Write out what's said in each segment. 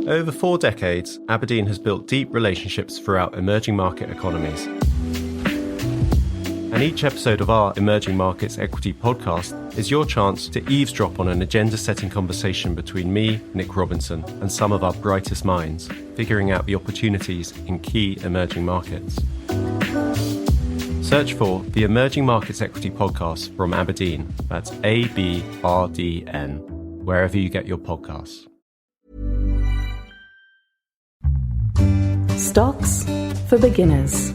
Over 4 decades, Aberdeen has built deep relationships throughout emerging market economies. And each episode of our Emerging Markets Equity podcast is your chance to eavesdrop on an agenda-setting conversation between me, Nick Robinson, and some of our brightest minds, figuring out the opportunities in key emerging markets. Search for the Emerging Markets Equity podcast from Aberdeen. That's ABRDN, wherever you get your podcasts. Stocks for beginners.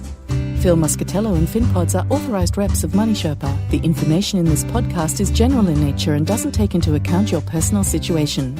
Phil Muscatello and FinPods are authorized reps of Money Sherpa. The information in this podcast is general in nature and doesn't take into account your personal situation.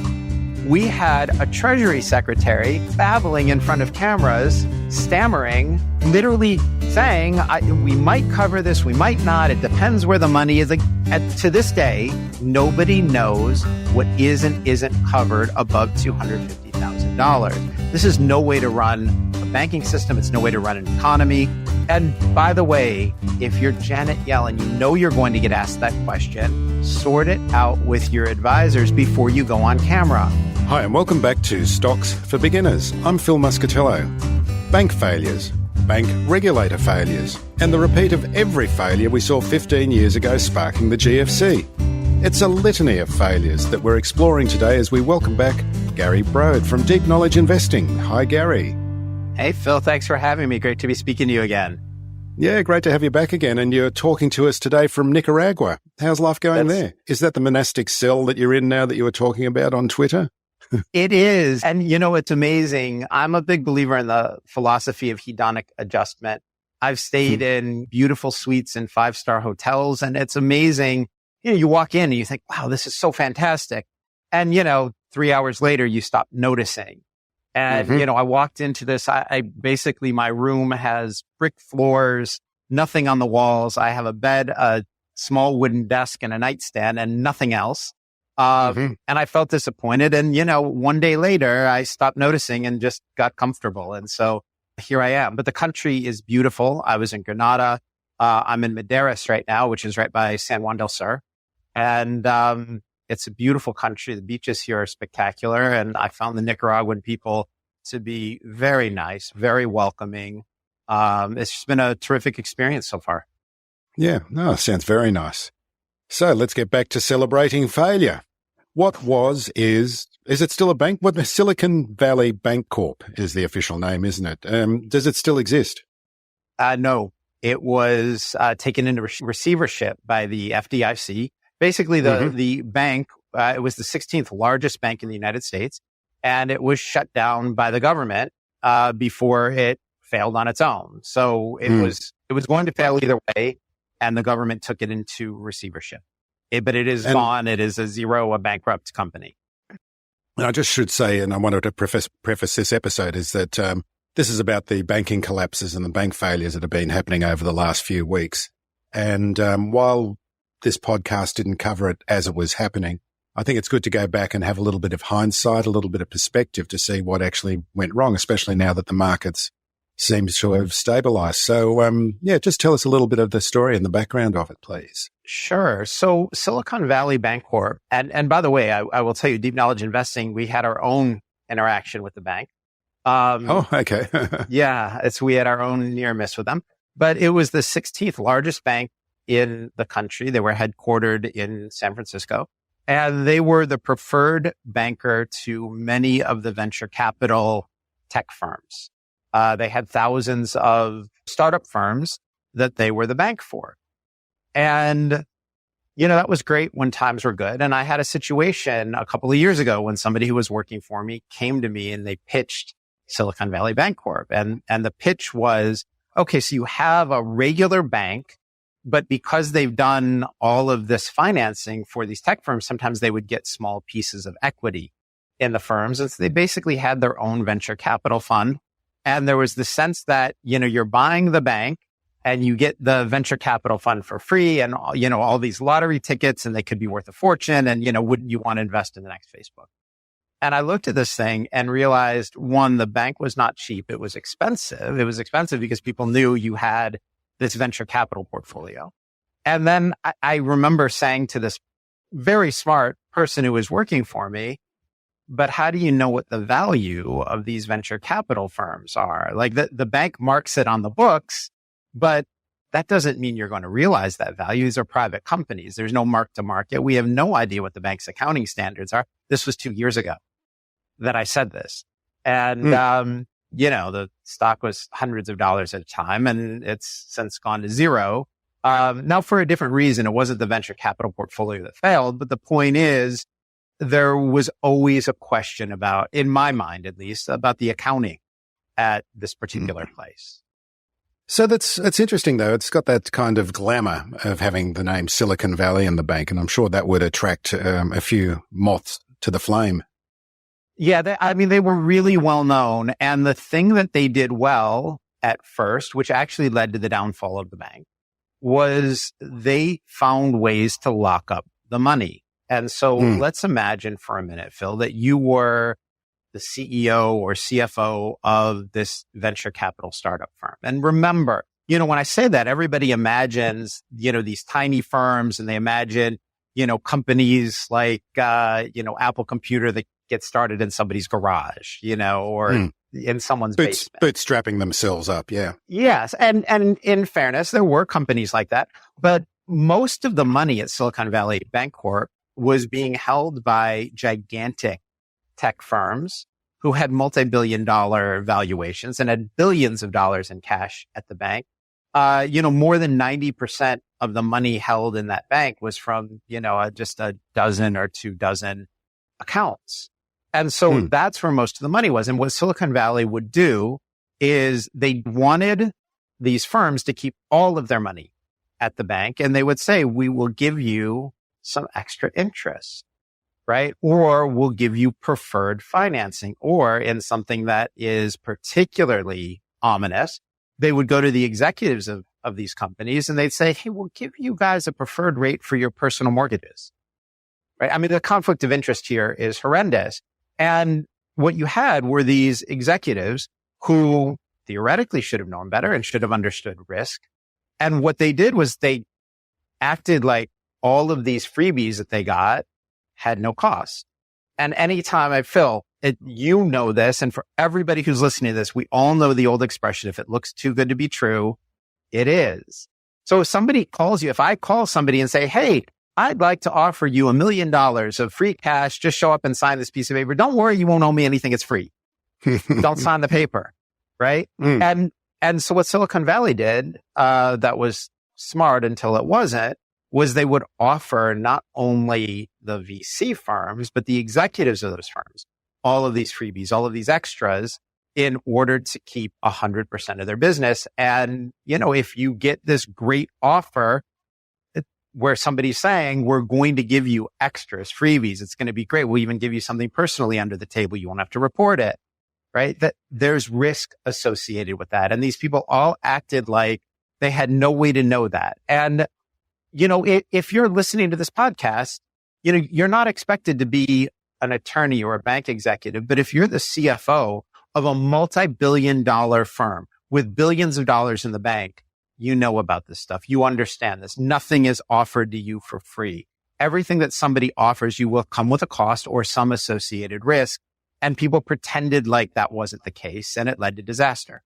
We had a Treasury Secretary babbling in front of cameras, stammering, literally saying, we might cover this, we might not, it depends where the money is. To this day, nobody knows what is and isn't covered above $250,000. This is no way to run a banking system. It's no way to run an economy. And by the way, if you're Janet Yellen, you know you're going to get asked that question. Sort it out with your advisors before you go on camera. Hi, and welcome back to Stocks for Beginners. I'm Phil Muscatello. Bank failures, bank regulator failures, and the repeat of every failure we saw 15 years ago sparking the GFC. It's a litany of failures that we're exploring today as we welcome back Gary Brode from Deep Knowledge Investing. Hi, Gary. Hey, Phil. Thanks for having me. Great to be speaking to you again. Yeah, great to have you back again. And you're talking to us today from Nicaragua. How's life going there? Is that the monastic cell that you're in now that you were talking about on Twitter? It is. And you know, it's amazing. I'm a big believer in the philosophy of hedonic adjustment. I've stayed in beautiful suites in 5-star hotels, and it's amazing. You know, you walk in and you think, wow, this is so fantastic. And, 3 hours later, you stop noticing. And, I walked into this, I basically, my room has brick floors, nothing on the walls. I have a bed, a small wooden desk and a nightstand and nothing else. And I felt disappointed. And, one day later, I stopped noticing and just got comfortable. And so here I am. But the country is beautiful. I was in Granada. I'm in Madeiras right now, which is right by San Juan del Sur. And it's a beautiful country. The beaches here are spectacular. And I found the Nicaraguan people to be very nice, very welcoming. It's just been a terrific experience so far. Yeah, no, sounds very nice. So let's get back to celebrating failure. What is it still a bank? The Silicon Valley Bankcorp is the official name, isn't it? Does it still exist? No, it was taken into receivership by the FDIC. Basically, the bank, it was the 16th largest bank in the United States, and it was shut down by the government before it failed on its own. So it was going to fail either way, and the government took it into receivership. But it is gone. It is a bankrupt company. And I just should say, and I wanted to preface this episode, is that this is about the banking collapses and the bank failures that have been happening over the last few weeks. And while this podcast didn't cover it as it was happening, I think it's good to go back and have a little bit of hindsight, a little bit of perspective to see what actually went wrong, especially now that the markets seem to have stabilized. So, just tell us a little bit of the story and the background of it, please. Sure. So Silicon Valley Bankcorp, and by the way, I will tell you, Deep Knowledge Investing, we had our own interaction with the bank. Okay. Yeah, we had our own near miss with them. But it was the 16th largest bank in the country. They were headquartered in San Francisco, and they were the preferred banker to many of the venture capital tech firms. They had thousands of startup firms that they were the bank for. And, that was great when times were good. And I had a situation a couple of years ago when somebody who was working for me came to me and they pitched Silicon Valley Bankcorp. And the pitch was, okay, so you have a regular bank, but because they've done all of this financing for these tech firms, sometimes they would get small pieces of equity in the firms. And so they basically had their own venture capital fund. And there was the sense that, you're buying the bank and you get the venture capital fund for free and, all these lottery tickets, and they could be worth a fortune. And, wouldn't you want to invest in the next Facebook? And I looked at this thing and realized, one, the bank was not cheap. It was expensive. It was expensive because people knew you had this venture capital portfolio. And then I remember saying to this very smart person who was working for me, But how do you know what the value of these venture capital firms are? Like the bank marks it on the books, but that doesn't mean you're going to realize that value. These are private companies. There's no mark to market. We have no idea what the bank's accounting standards are. This was 2 years ago that I said this. And, the stock was hundreds of dollars at a time, and it's since gone to zero. Now, for a different reason, it wasn't the venture capital portfolio that failed, but the point is there was always a question about, in my mind at least, about the accounting at this particular place. So it's interesting, though. It's got that kind of glamour of having the name Silicon Valley in the bank, and I'm sure that would attract a few moths to the flame. Yeah, they were really well known. And the thing that they did well at first, which actually led to the downfall of the bank, was they found ways to lock up the money. And so let's imagine for a minute, Phil, that you were the CEO or CFO of this venture capital startup firm. And remember, when I say that, everybody imagines, these tiny firms, and they imagine, companies like, Apple Computer that get started in somebody's garage, or in someone's basement. Bootstrapping themselves up. Yeah. Yes. And in fairness, there were companies like that, but most of the money at Silicon Valley Bankcorp was being held by gigantic tech firms who had multi-billion-dollar valuations and had billions of dollars in cash at the bank. More than 90% of the money held in that bank was from, just a dozen or 2 dozen accounts. And so that's where most of the money was. And what Silicon Valley would do is they wanted these firms to keep all of their money at the bank. And they would say, we will give you some extra interest, right? Or we'll give you preferred financing. Or in something that is particularly ominous, they would go to the executives of these companies and they'd say, hey, we'll give you guys a preferred rate for your personal mortgages, right? I mean, the conflict of interest here is horrendous. And what you had were these executives who theoretically should have known better and should have understood risk. And what they did was they acted like all of these freebies that they got had no cost. And anytime Phil, you know this, and for everybody who's listening to this, we all know the old expression, if it looks too good to be true, it is. So if somebody calls you, if I call somebody and say, hey, I'd like to offer you $1 million of free cash, just show up and sign this piece of paper. Don't worry, you won't owe me anything. It's free. Don't sign the paper. Right. And so what Silicon Valley did, that was smart until it wasn't, was they would offer not only the VC firms, but the executives of those firms, all of these freebies, all of these extras in order to keep 100% of their business. And, if you get this great offer where somebody's saying, we're going to give you extras, freebies, it's going to be great. We'll even give you something personally under the table. You won't have to report it, right? That there's risk associated with that. And these people all acted like they had no way to know that. And, if you're listening to this podcast, you're not expected to be an attorney or a bank executive, but if you're the CFO of a multi-billion-dollar firm with billions of dollars in the bank, you know about this stuff. You understand this. Nothing is offered to you for free. Everything that somebody offers you will come with a cost or some associated risk. And people pretended like that wasn't the case, and it led to disaster.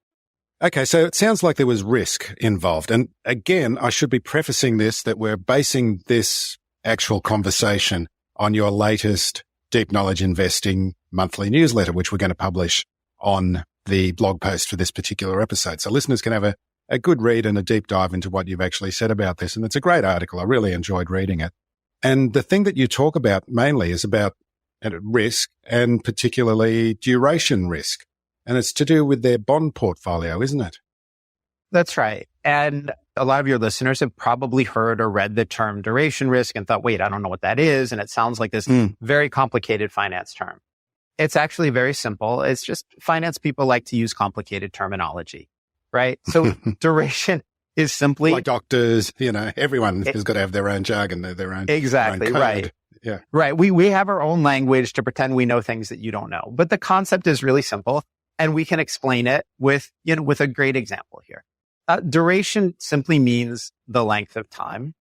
Okay, so it sounds like there was risk involved. And again, I should be prefacing this that we're basing this actual conversation on your latest Deep Knowledge Investing monthly newsletter, which we're going to publish on the blog post for this particular episode. So listeners can have a good read and a deep dive into what you've actually said about this. And it's a great article. I really enjoyed reading it. And the thing that you talk about mainly is about risk, and particularly duration risk. And it's to do with their bond portfolio, isn't it? That's right. And a lot of your listeners have probably heard or read the term duration risk and thought, wait, I don't know what that is. And it sounds like this very complicated finance term. It's actually very simple. It's just finance people like to use complicated terminology, right? So duration is simply like doctors, everyone has got to have their own jargon, their own. Exactly. Their own right. Yeah. Right. We have our own language to pretend we know things that you don't know, but the concept is really simple. And we can explain it with a great example here. Duration simply means the length of time.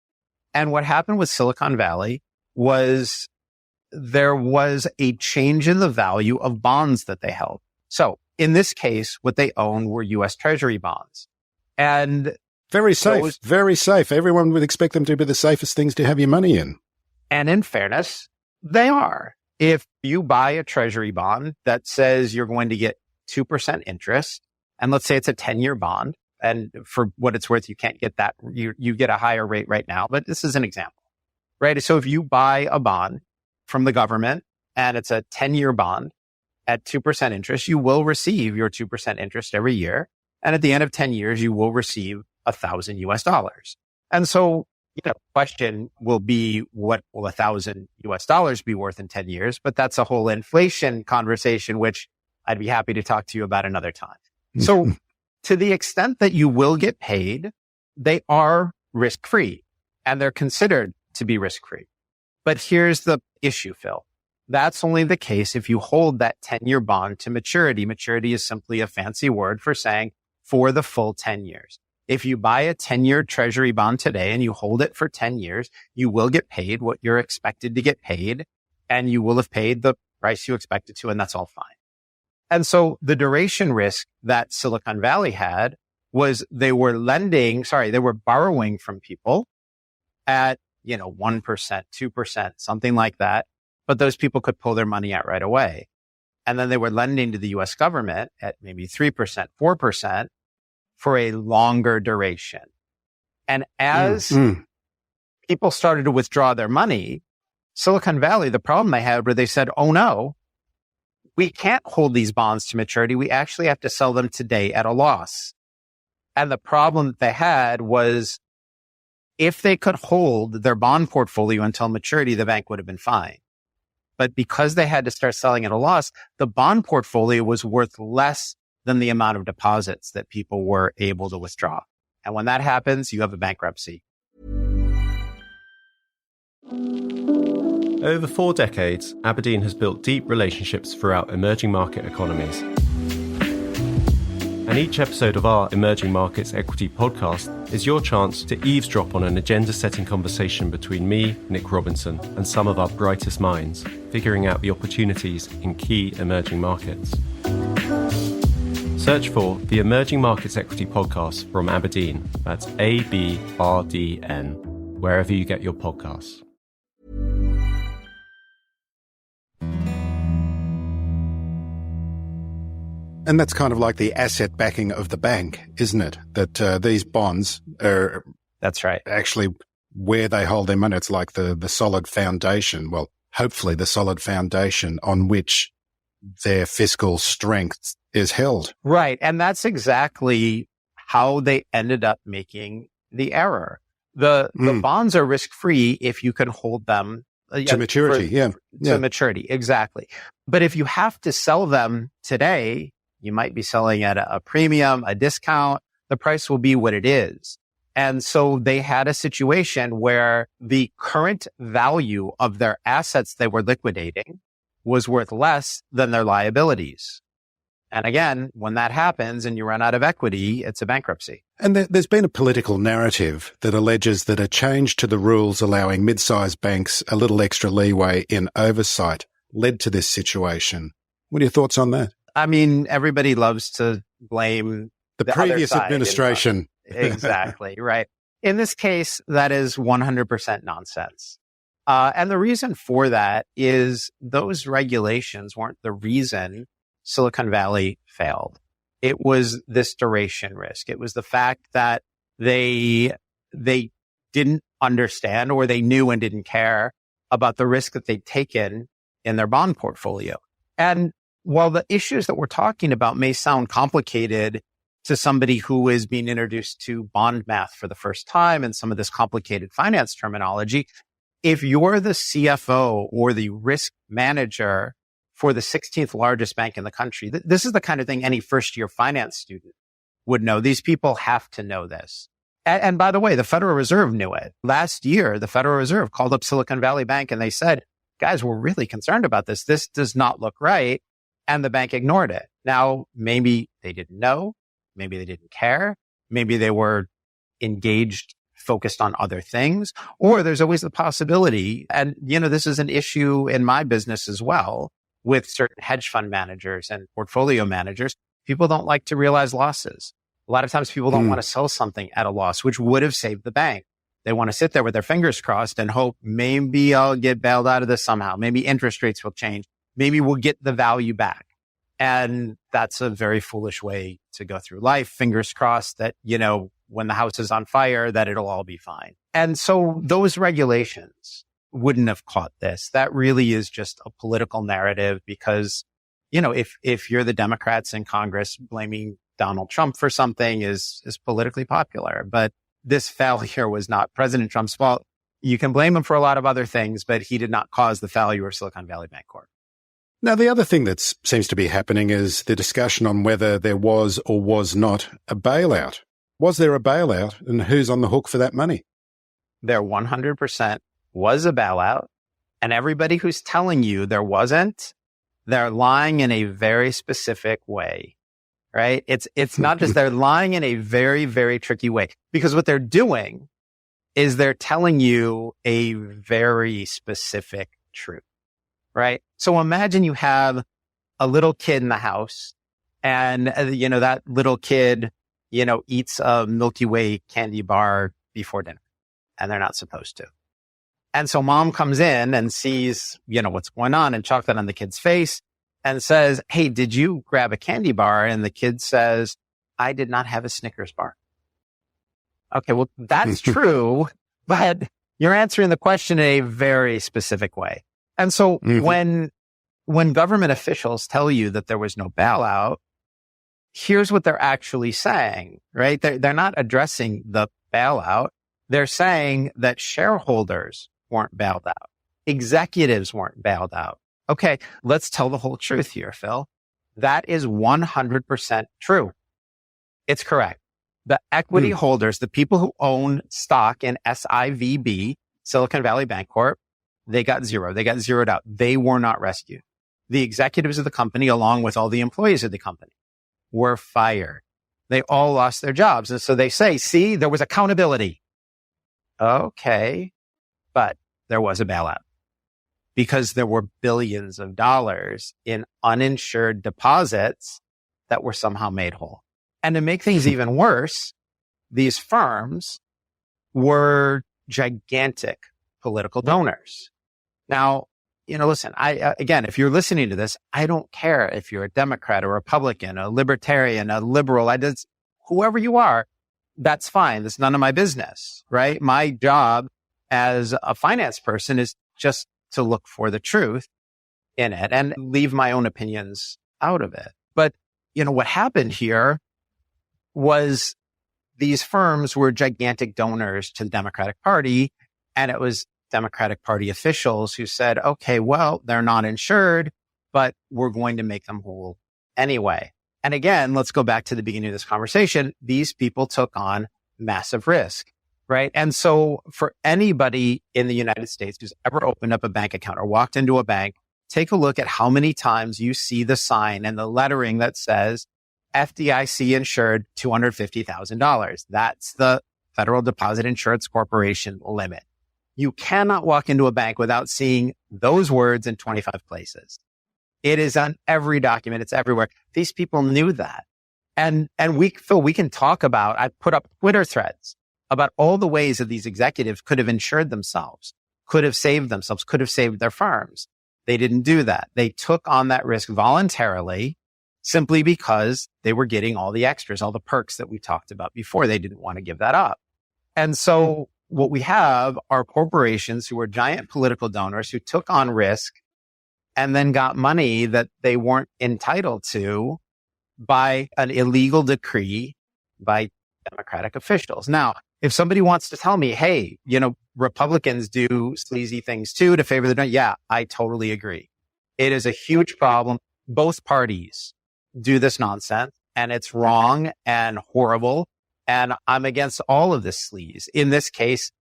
And what happened with Silicon Valley was there was a change in the value of bonds that they held. So in this case, what they owned were U.S. Treasury bonds. And very safe, very safe. Everyone would expect them to be the safest things to have your money in. And in fairness, they are. If you buy a Treasury bond that says you're going to get 2% interest, and let's say it's a 10-year bond, and for what it's worth, you can't get that. You get a higher rate right now, but this is an example, right? So if you buy a bond from the government and it's a 10-year bond at 2% interest, you will receive your 2% interest every year. And at the end of 10 years, you will receive $1,000. And so, the question will be, what will $1,000 be worth in 10 years? But that's a whole inflation conversation, which I'd be happy to talk to you about another time. So to the extent that you will get paid, they are risk-free and they're considered to be risk-free. But here's the issue, Phil. That's only the case if you hold that 10-year bond to maturity. Maturity is simply a fancy word for saying for the full 10 years. If you buy a 10-year Treasury bond today and you hold it for 10 years, you will get paid what you're expected to get paid, and you will have paid the price you expected to, and that's all fine. And so the duration risk that Silicon Valley had was they were borrowing from people at, 1%, 2%, something like that. But those people could pull their money out right away. And then they were lending to the US government at maybe 3%, 4% for a longer duration. And as people started to withdraw their money, Silicon Valley, the problem they had where they said, oh no, we can't hold these bonds to maturity. We actually have to sell them today at a loss. And the problem that they had was if they could hold their bond portfolio until maturity, the bank would have been fine. But because they had to start selling at a loss, the bond portfolio was worth less than the amount of deposits that people were able to withdraw. And when that happens, you have a bankruptcy. Over 4 decades, Aberdeen has built deep relationships throughout emerging market economies. And each episode of our Emerging Markets Equity podcast is your chance to eavesdrop on an agenda-setting conversation between me, Nick Robinson, and some of our brightest minds, figuring out the opportunities in key emerging markets. Search for the Emerging Markets Equity podcast from Aberdeen. That's ABRDN, wherever you get your podcasts. And that's kind of like the asset backing of the bank, isn't it? That these bonds are That's right. Actually where they hold their money. It's like the solid foundation. Well, hopefully the solid foundation on which their fiscal strength is held. Right. And that's exactly how they ended up making the error. The bonds are risk-free if you can hold them to maturity. To maturity. Exactly. But if you have to sell them today, you might be selling at a premium, a discount. The price will be what it is. And so they had a situation where the current value of their assets they were liquidating was worth less than their liabilities. And again, when that happens and you run out of equity, it's a bankruptcy. And there's been a political narrative that alleges that a change to the rules allowing mid-sized banks a little extra leeway in oversight led to this situation. What are your thoughts on that? I mean, everybody loves to blame the previous administration. Exactly, right. In this case, that is 100% nonsense. And the reason for that is those regulations weren't the reason Silicon Valley failed. It was this duration risk. It was the fact that they didn't understand, or they knew and didn't care about the risk that they'd taken in their bond portfolio. And while the issues that we're talking about may sound complicated to somebody who is being introduced to bond math for the first time and some of this complicated finance terminology, if you're the CFO or the risk manager for the 16th largest bank in the country, this is the kind of thing any first-year finance student would know. These people have to know this. And by the way, the Federal Reserve knew it. Last year, the Federal Reserve called up Silicon Valley Bank and they said, guys, we're really concerned about this. This does not look right. And the bank ignored it. Now, maybe they didn't know. Maybe they didn't care. Maybe they were engaged focused on other things, or there's always the possibility. And, this is an issue in my business as well with certain hedge fund managers and portfolio managers. People don't like to realize losses. A lot of times people don't want to sell something at a loss, which would have saved the bank. They want to sit there with their fingers crossed and hope maybe I'll get bailed out of this somehow. Maybe interest rates will change. Maybe we'll get the value back. And that's a very foolish way to go through life. Fingers crossed that, when the house is on fire, that it'll all be fine. And so those regulations wouldn't have caught this. That really is just a political narrative because, if you're the Democrats in Congress, blaming Donald Trump for something is politically popular. But this failure was not President Trump's fault. You can blame him for a lot of other things, but he did not cause the failure of Silicon Valley Bankcorp. Now, the other thing that seems to be happening is the discussion on whether there was or was not a bailout. Was there a bailout, and who's on the hook for that money? There 100% was a bailout, and everybody who's telling you there wasn't, they're lying in a very specific way, right? It's not just they're lying in a very, very tricky way, because what they're doing is they're telling you a very specific truth. Right. So imagine you have a little kid in the house and, that little kid, eats a Milky Way candy bar before dinner and they're not supposed to. And so mom comes in and sees, what's going on and chocolate on the kid's face and says, "Hey, did you grab a candy bar?" And the kid says, "I did not have a Snickers bar." Okay. Well, that's true, but you're answering the question in a very specific way. And so when government officials tell you that there was no bailout, here's what they're actually saying, right? They're not addressing the bailout. They're saying that shareholders weren't bailed out. Executives weren't bailed out. Okay, let's tell the whole truth here, Phil. That is 100% true. It's correct. The equity holders, the people who own stock in SIVB, Silicon Valley Bankcorp, they got zero. They got zeroed out. They were not rescued. The executives of the company, along with all the employees of the company, were fired. They all lost their jobs. And so they say, see, there was accountability. Okay, but there was a bailout because there were billions of dollars in uninsured deposits that were somehow made whole. And to make things even worse, these firms were gigantic political donors. Now, listen, again, if you're listening to this, I don't care if you're a Democrat, a Republican, a Libertarian, a liberal, whoever you are, that's fine. That's none of my business, right? My job as a finance person is just to look for the truth in it and leave my own opinions out of it. But, what happened here was these firms were gigantic donors to the Democratic Party, and it was Democratic Party officials who said, okay, well, they're not insured, but we're going to make them whole anyway. And again, let's go back to the beginning of this conversation. These people took on massive risk, right? And so for anybody in the United States who's ever opened up a bank account or walked into a bank, take a look at how many times you see the sign and the lettering that says FDIC insured $250,000. That's the Federal Deposit Insurance Corporation limit. You cannot walk into a bank without seeing those words in 25 places. It is on every document. It's everywhere. These people knew that. And Phil, we can talk about, I put up Twitter threads about all the ways that these executives could have insured themselves, could have saved themselves, could have saved their firms. They didn't do that. They took on that risk voluntarily simply because they were getting all the extras, all the perks that we talked about before. They didn't want to give that up. And so what we have are corporations who were giant political donors who took on risk and then got money that they weren't entitled to by an illegal decree by Democratic officials. Now, if somebody wants to tell me, hey, Republicans do sleazy things too to favor the, yeah, I totally agree. It is a huge problem. Both parties do this nonsense and it's wrong and horrible. And I'm against all of this sleaze. In this case,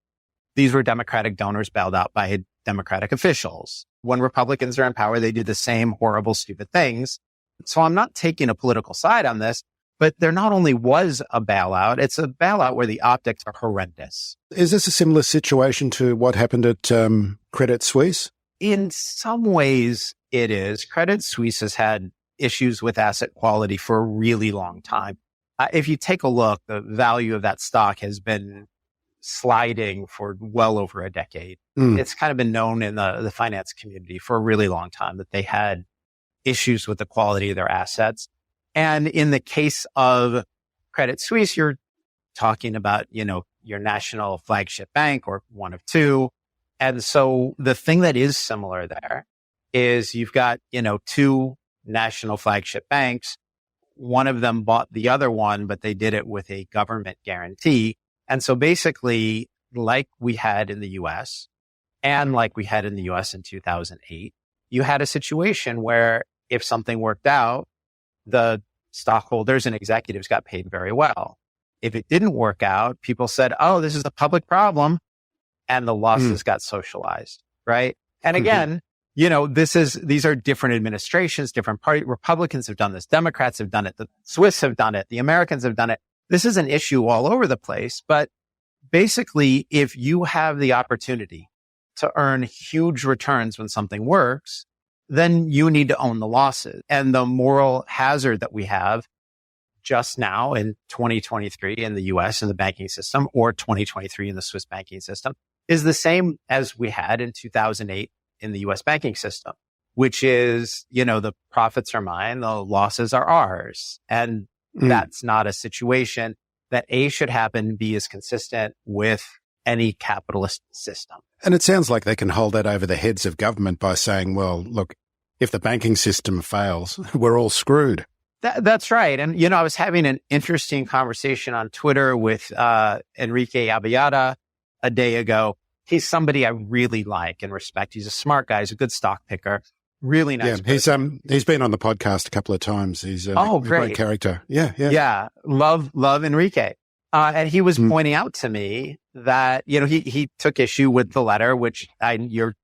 these were Democratic donors bailed out by Democratic officials. When Republicans are in power, they do the same horrible, stupid things. So I'm not taking a political side on this. But there not only was a bailout, it's a bailout where the optics are horrendous. Is this a similar situation to what happened at Credit Suisse? In some ways, it is. Credit Suisse has had issues with asset quality for a really long time. If you take a look, the value of that stock has been sliding for well over a decade. It's kind of been known in the finance community for a really long time that they had issues with the quality of their assets. And in the case of Credit Suisse, you're talking about, your national flagship bank or one of two. And so the thing that is similar there is you've got, two national flagship banks. One of them bought the other one, but they did it with a government guarantee. And so basically, like we had in the US and like we had in the US in 2008, you had a situation where if something worked out, the stockholders and executives got paid very well. If it didn't work out, people said, oh, this is a public problem. And the losses got socialized, right? And again, these are different administrations, different party. Republicans have done this. Democrats have done it. The Swiss have done it. The Americans have done it. This is an issue all over the place. But basically, if you have the opportunity to earn huge returns when something works, then you need to own the losses. And the moral hazard that we have just now in 2023 in the US in the banking system, or 2023 in the Swiss banking system, is the same as we had in 2008 in the US banking system, which is, the profits are mine, the losses are ours. And that's not a situation that should happen, B is consistent with any capitalist system. And it sounds like they can hold that over the heads of government by saying, well, look, if the banking system fails, we're all screwed. That's right. And, I was having an interesting conversation on Twitter with Enrique Abillada a day ago. He's somebody I really like and respect. He's a smart guy. He's a good stock picker. Really nice. Yeah, he's been on the podcast a couple of times. He's a great character. Yeah. Love Enrique. And he was pointing out to me that, he took issue with the letter, which you're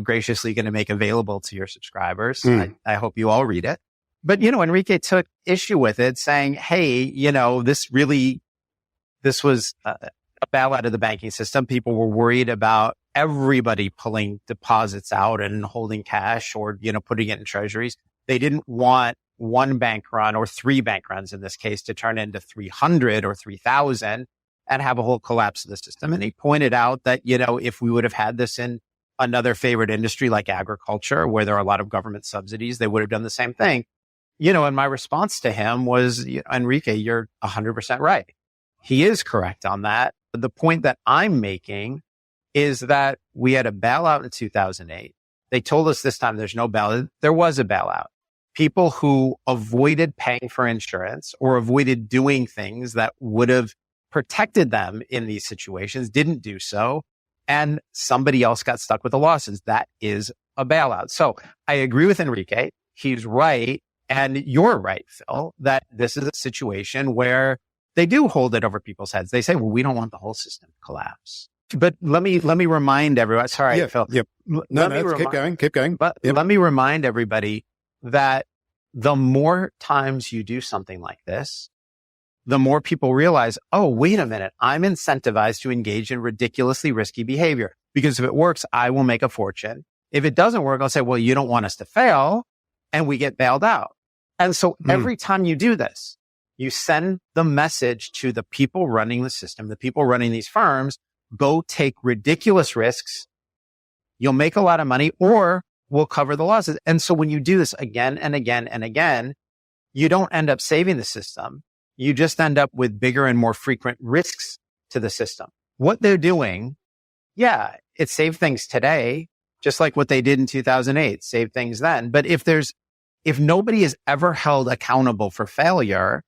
graciously going to make available to your subscribers. I hope you all read it. But, Enrique took issue with it saying, hey, this was a bailout of the banking system. People were worried about everybody pulling deposits out and holding cash or, putting it in treasuries. They didn't want one bank run or three bank runs in this case to turn into 300 or 3,000 and have a whole collapse of the system. And he pointed out that, if we would have had this in another favorite industry like agriculture, where there are a lot of government subsidies, they would have done the same thing. And my response to him was, Enrique, you're 100% right. He is correct on that. But the point that I'm making is that we had a bailout in 2008. They told us this time there's no bailout. There was a bailout. People who avoided paying for insurance or avoided doing things that would have protected them in these situations didn't do so. And somebody else got stuck with the losses. That is a bailout. So I agree with Enrique. He's right. And you're right, Phil, that this is a situation where they do hold it over people's heads. They say, well, we don't want the whole system to collapse. But let me remind everyone. Sorry, Phil. Yep. Keep going. But let me remind everybody that the more times you do something like this, the more people realize, oh, wait a minute, I'm incentivized to engage in ridiculously risky behavior because if it works, I will make a fortune. If it doesn't work, I'll say, well, you don't want us to fail, and we get bailed out. And so every time you do this, you send the message to the people running the system, the people running these firms, go take ridiculous risks. You'll make a lot of money or we'll cover the losses. And so when you do this again and again and again, you don't end up saving the system. You just end up with bigger and more frequent risks to the system. What they're doing, it saved things today, just like what they did in 2008, saved things then. But if nobody is ever held accountable for failure,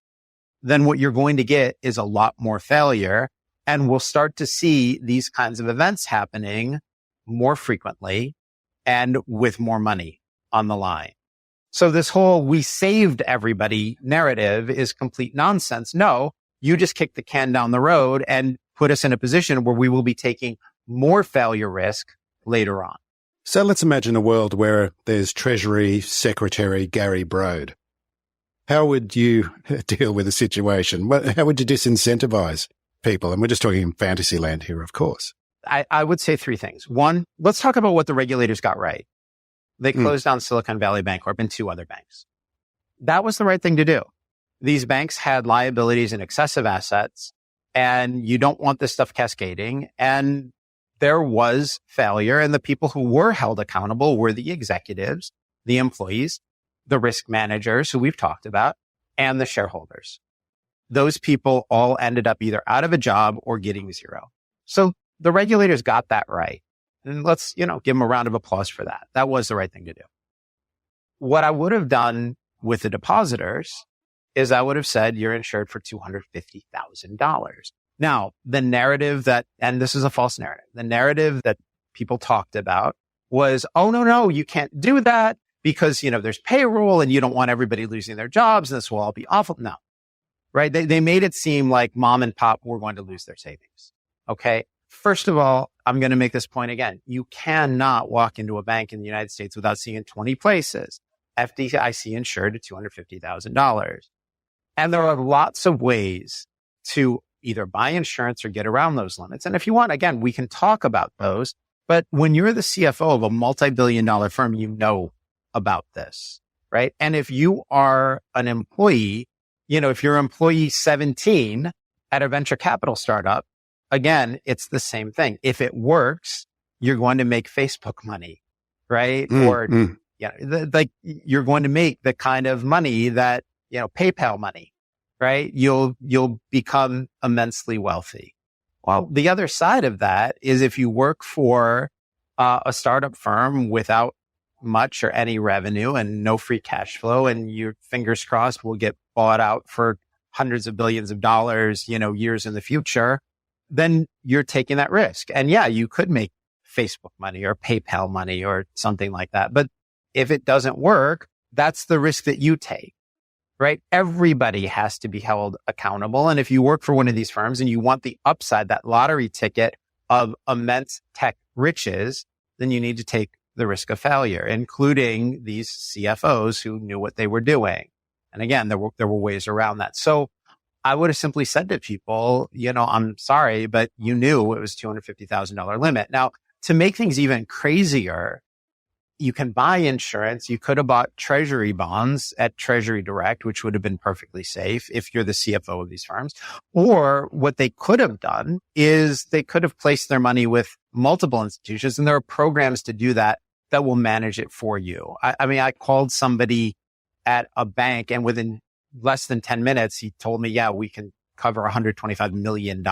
then what you're going to get is a lot more failure. And we'll start to see these kinds of events happening more frequently and with more money on the line. So this whole we saved everybody narrative is complete nonsense. No, you just kicked the can down the road and put us in a position where we will be taking more failure risk later on. So let's imagine a world where there's Treasury Secretary Gary Brode. How would you deal with the situation? How would you disincentivize people? And we're just talking in fantasy land here, of course. I would say three things. One, let's talk about what the regulators got right. They closed down Silicon Valley Bankcorp and two other banks. That was the right thing to do. These banks had liabilities and excessive assets, and you don't want this stuff cascading. And there was failure, and the people who were held accountable were the executives, the employees, the risk managers who we've talked about, and the shareholders. Those people all ended up either out of a job or getting zero. So the regulators got that right. And let's, give them a round of applause for that. That was the right thing to do. What I would have done with the depositors is I would have said, you're insured for $250,000. Now, the narrative and this is a false narrative, the narrative that people talked about was, oh, no, you can't do that because, there's payroll and you don't want everybody losing their jobs and this will all be awful. No, right? They made it seem like mom and pop were going to lose their savings. Okay. First of all, I'm going to make this point again. You cannot walk into a bank in the United States without seeing in 20 places FDIC insured at $250,000. And there are lots of ways to either buy insurance or get around those limits. And if you want, again, we can talk about those. But when you're the CFO of a multi-billion-dollar firm, you know about this, right? And if you are an employee, if you're employee 17 at a venture capital startup, again, it's the same thing. If it works, you're going to make Facebook money, right? You're going to make the kind of money that, PayPal money, right? You'll become immensely wealthy. Well, the other side of that is if you work for a startup firm without much or any revenue and no free cash flow, and your fingers crossed will get bought out for hundreds of billions of dollars, years in the future, then you're taking that risk. And yeah, you could make Facebook money or PayPal money or something like that. But if it doesn't work, that's the risk that you take, right? Everybody has to be held accountable. And if you work for one of these firms and you want the upside, that lottery ticket of immense tech riches, then you need to take the risk of failure, including these CFOs who knew what they were doing. And again, there were ways around that. So I would have simply said to people, I'm sorry, but you knew it was $250,000 limit. Now, to make things even crazier, you can buy insurance. You could have bought treasury bonds at Treasury Direct, which would have been perfectly safe if you're the CFO of these firms. Or what they could have done is they could have placed their money with multiple institutions, and there are programs to do that will manage it for you. I called somebody at a bank, and within less than 10 minutes, he told me, yeah, we can cover $125 million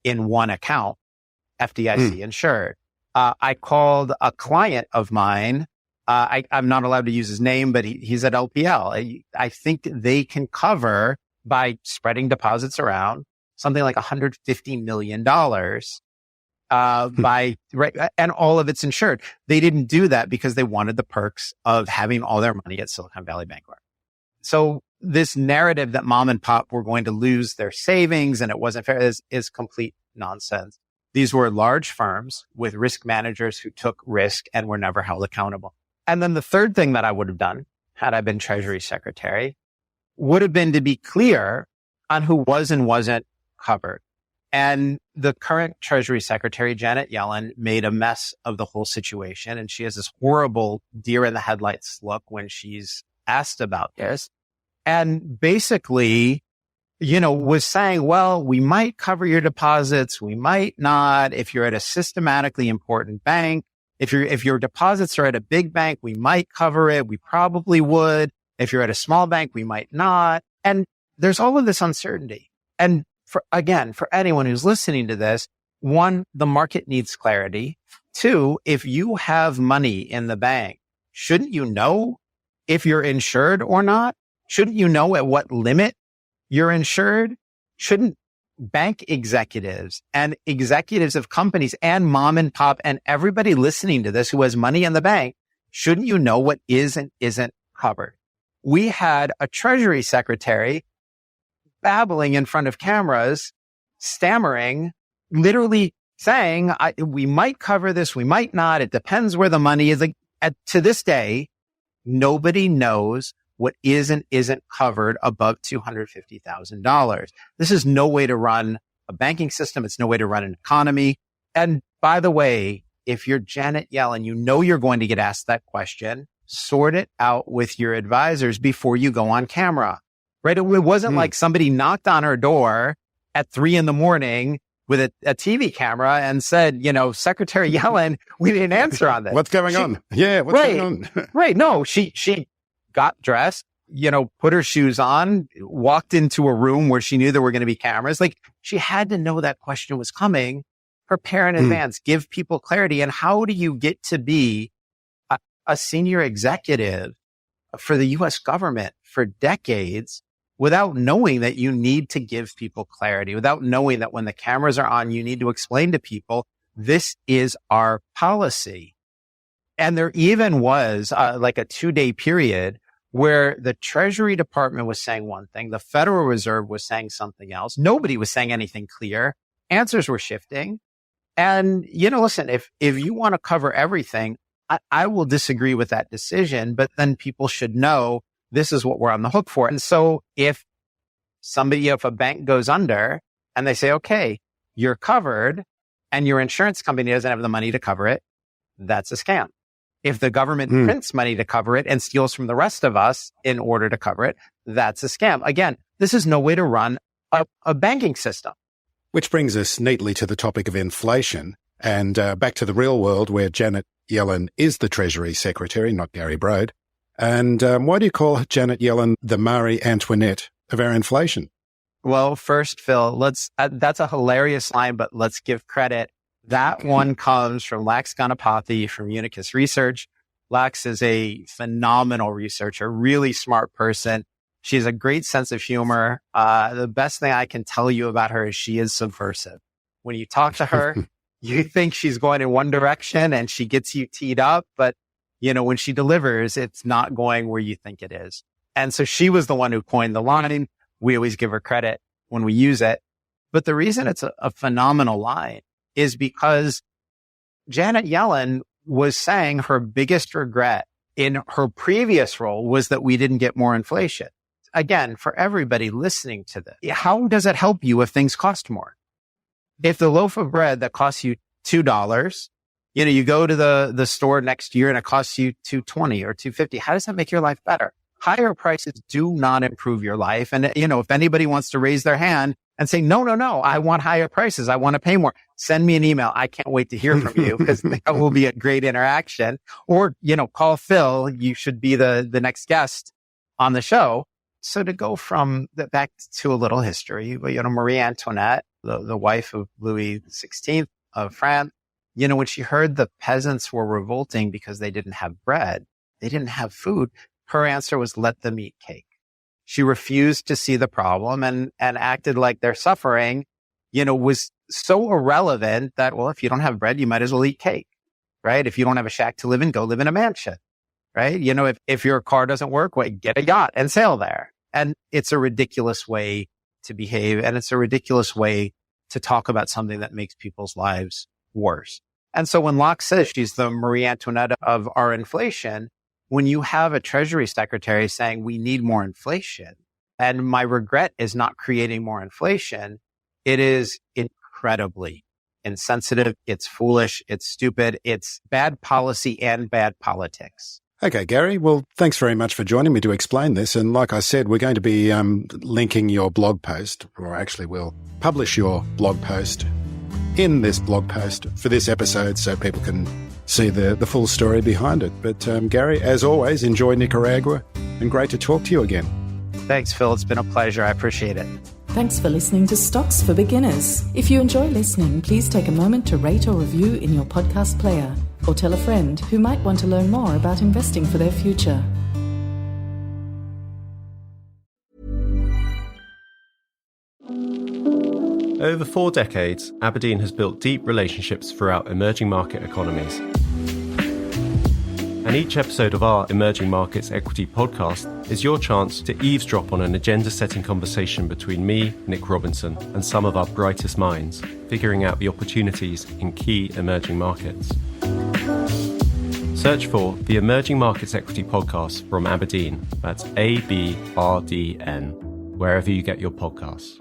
in one account, FDIC insured. I called a client of mine. I'm not allowed to use his name, but he's at LPL. I think they can cover, by spreading deposits around, something like $150 million, and all of it's insured. They didn't do that because they wanted the perks of having all their money at Silicon Valley Bankcorp. So this narrative that mom and pop were going to lose their savings and it wasn't fair is complete nonsense. These were large firms with risk managers who took risk and were never held accountable. And then the third thing that I would have done, had I been Treasury Secretary, would have been to be clear on who was and wasn't covered. And the current Treasury Secretary, Janet Yellen, made a mess of the whole situation. And she has this horrible deer in the headlights look when she's asked about this. And basically, was saying, well, we might cover your deposits. We might not. If you're at a systematically important bank, if your deposits are at a big bank, we might cover it. We probably would. If you're at a small bank, we might not. And there's all of this uncertainty. And for anyone who's listening to this, one, the market needs clarity. Two, if you have money in the bank, shouldn't you know if you're insured or not? Shouldn't you know at what limit you're insured? Shouldn't bank executives and executives of companies and mom and pop and everybody listening to this who has money in the bank, shouldn't you know what is and isn't covered? We had a Treasury Secretary babbling in front of cameras, stammering, literally saying, we might cover this, we might not. It depends where the money is. To this day, nobody knows what isn't covered above $250,000. This is no way to run a banking system. It's no way to run an economy. And by the way, if you're Janet Yellen, you know you're going to get asked that question. Sort it out with your advisors before you go on camera, right? It wasn't like somebody knocked on her door at 3 a.m. with a TV camera and said, Secretary Yellen, we didn't answer on this. What's going on? Yeah, what's going on? Right. No, she got dressed, put her shoes on, walked into a room where she knew there were going to be cameras. Like, she had to know that question was coming, prepare in advance, give people clarity. And how do you get to be a senior executive for the U.S. government for decades without knowing that you need to give people clarity, without knowing that when the cameras are on, you need to explain to people, this is our policy. And there even was like a 2-day period where the Treasury Department was saying one thing, the Federal Reserve was saying something else. Nobody was saying anything clear. Answers were shifting. And, listen, if you want to cover everything, I will disagree with that decision, but then people should know this is what we're on the hook for. And so if a bank goes under and they say, okay, you're covered and your insurance company doesn't have the money to cover it, that's a scam. If the government prints money to cover it and steals from the rest of us in order to cover it, that's a scam. Again, this is no way to run a banking system. Which brings us neatly to the topic of inflation and back to the real world where Janet Yellen is the Treasury Secretary, not Gary Brode. And why do you call Janet Yellen the Marie Antoinette of our inflation? Well, first, Phil, that's a hilarious line, but let's give credit. That one comes from Lax Ganapathy from Unicus Research. Lax is a phenomenal researcher, really smart person. She has a great sense of humor. The best thing I can tell you about her is she is subversive. When you talk to her, you think she's going in one direction and she gets you teed up, but when she delivers, it's not going where you think it is. And so she was the one who coined the line. We always give her credit when we use it. But the reason it's a phenomenal line is because Janet Yellen was saying her biggest regret in her previous role was that we didn't get more inflation. Again, for everybody listening to this, how does it help you if things cost more? If the loaf of bread that costs you $2, you go to the store next year and it costs you $2.20 or $2.50. How does that make your life better? Higher prices do not improve your life. And, if anybody wants to raise their hand and say, no, I want higher prices, I want to pay more, send me an email. I can't wait to hear from you because that will be a great interaction. Or, call Phil. You should be the next guest on the show. So to go from back to a little history, Marie Antoinette, the wife of Louis XVI of France, when she heard the peasants were revolting because they didn't have bread, they didn't have food, her answer was, let them eat cake. She refused to see the problem and acted like their suffering, was so irrelevant that, well, if you don't have bread, you might as well eat cake, right? If you don't have a shack to live in, go live in a mansion, right? If your car doesn't work, well, get a yacht and sail there. And it's a ridiculous way to behave. And it's a ridiculous way to talk about something that makes people's lives worse. And so when Locke says she's the Marie Antoinette of our inflation, when you have a Treasury Secretary saying we need more inflation, and my regret is not creating more inflation, it is incredibly insensitive. It's foolish. It's stupid. It's bad policy and bad politics. Okay, Gary. Well, thanks very much for joining me to explain this. And like I said, we're going to be linking your blog post, or actually we'll publish your blog post in this blog post for this episode so people can see the full story behind it. But Gary, as always, enjoy Nicaragua and great to talk to you again. Thanks, Phil. It's been a pleasure. I appreciate it. Thanks for listening to Stocks for Beginners. If you enjoy listening, please take a moment to rate or review in your podcast player, or tell a friend who might want to learn more about investing for their future. Over 4 decades, Aberdeen has built deep relationships throughout emerging market economies. And each episode of our Emerging Markets Equity podcast is your chance to eavesdrop on an agenda-setting conversation between me, Nick Robinson, and some of our brightest minds, figuring out the opportunities in key emerging markets. Search for the Emerging Markets Equity Podcast from Aberdeen. That's ABRDN, wherever you get your podcasts.